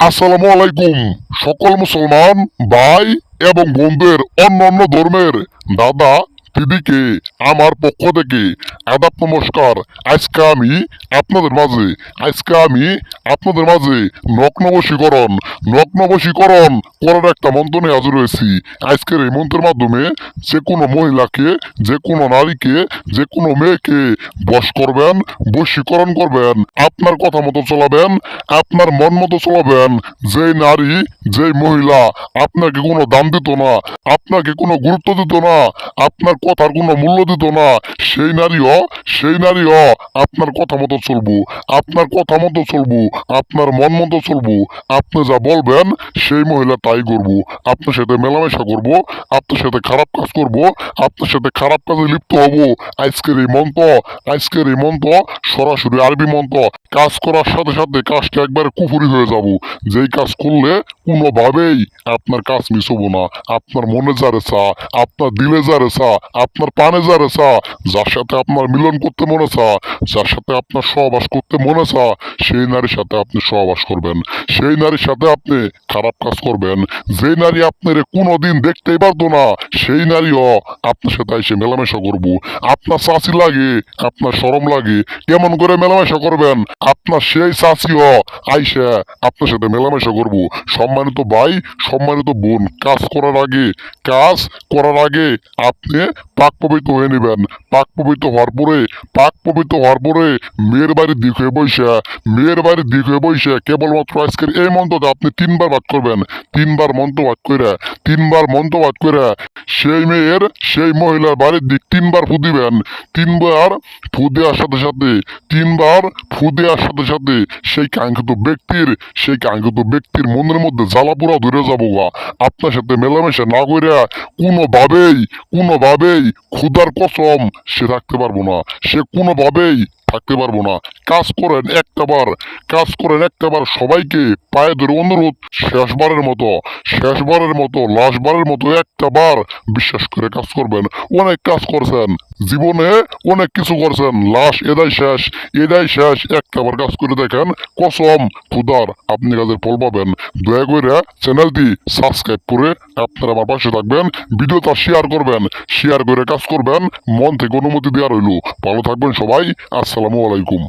আসসালামু আলাইকুম সকল মুসলমান ভাই এবং বন্ধুদের অন্যান্য ধর্মের দাদা দিদিকে আমার পক্ষ থেকে আদাব নমস্কার। আজকে আমি আপনাদের মাঝে নগ্ন বশীকরণ করার একটা মন্ত্র নিয়ে হাজির হয়েছি। আজকের এই মন্ত্রের মাধ্যমে যে কোনো মহিলাকে, যে কোনো নারীকে, যে কোনো মেয়েকে বশীকরণ করবেন। আপনার কথা মতো চলাবেন, আপনার মন মতো চলাবেন। যেই নারী, যেই মহিলা আপনাকে কোনো দাম দিত না, আপনাকে কোনো গুরুত্ব দিত না, আপনার কথার কোনো মূল্য দিত না, সেই নারীও আপনার কথা মতো চলবো, আপনার কথা মতো চলবো, আপনার মন মতো চলবো। আপনি যা বলবেন সেই মহিলা তাই করবো। আপনার সাথে মেলামেশা করব, আপনার সাথে খারাপ কাজ করব, আপনার সাথে খারাপ কাজে লিপ্ত হব। আজকের এই মন্ত্র সরাসরি আরবি মন্ত্র। কাজ করার সাথে সাথে কাজটা একবারে কুফুরি হয়ে যাব। যেই কাজ করলে কোনোভাবেই আপনার কাজ মিস হবো না। আপনার মনে যারে চা, আপনার দিলে যারে চা, আপনার পানে যারে চা, যার সাথে আপনার মিলন করতে মনে চা, যার সাথে আপনার সহবাস করতে মনে চা, সেই নারীর সাথে আপনি সহবাস করবেন। সেই নারীর সাথে আপনি খারাপ কাজ করবেন। যে নারী আপনার কোনোদিন দেখতেই পারতো না, সেই নারীও আপনার সাথে এসে মেলামেশা করবো। আপনার চাচি লাগে, আপনার শরম লাগে, কেমন করে মেলামেশা করবেন? আপনার সেই চাচিও আইসা আপনার সাথে মেলামেশা করব। সম্মানিত ভাই, সম্মানিত বোন, কাজ করার আগে আপনি পাক পবিত্র হয়ে নেবেন। পাক পবিত্র হওয়ার পরে মেয়ের বাড়ির দিক হয়ে বসে কেবলমাত্র আজকের এই মন্ত্রটা আপনি তিনবার পাঠ করবেন। তিনবার মন্ত্র পাঠ করে সেই মহিলার বাড়ির দিক তিনবার ফু দিবেন। তিনবার ফু দেওয়ার সাথে সাথে সেই কাঙ্ক্ষিত ব্যক্তির মনের মধ্যে জ্বালা পোড়া ধরে যাবো গা। আপনার সাথে মেলামেশা না কইরা কোনোভাবেই ক্ষুধার কসম সে থাকতে পারবো না। সে কোনোভাবেই থাকতে পারবো না। কাজ করেন একটাবার সবাইকে পায়ে ধরে অনুরোধ, শেষবারের মতো লাস্টবারের মতো একটাবার বিশ্বাস করে কাজ করবেন। অনেক কাজ করছেন জীবনে, অনেক কিছু করছেন, লাস্ট এদাই শেষ একটাবার কাজ করে দেখেন। কসম খুদার আপনি কাজের ফল পাবেন। দয়া করে চ্যানেলটি সাবস্ক্রাইব করে আপনারা আমার পাশে থাকবেন। ভিডিওটা শেয়ার করে কাজ করবেন। মন থেকে অনুমতি দেওয়া রইল। ভালো থাকবেন সবাই। আসসালামু আলাইকুম।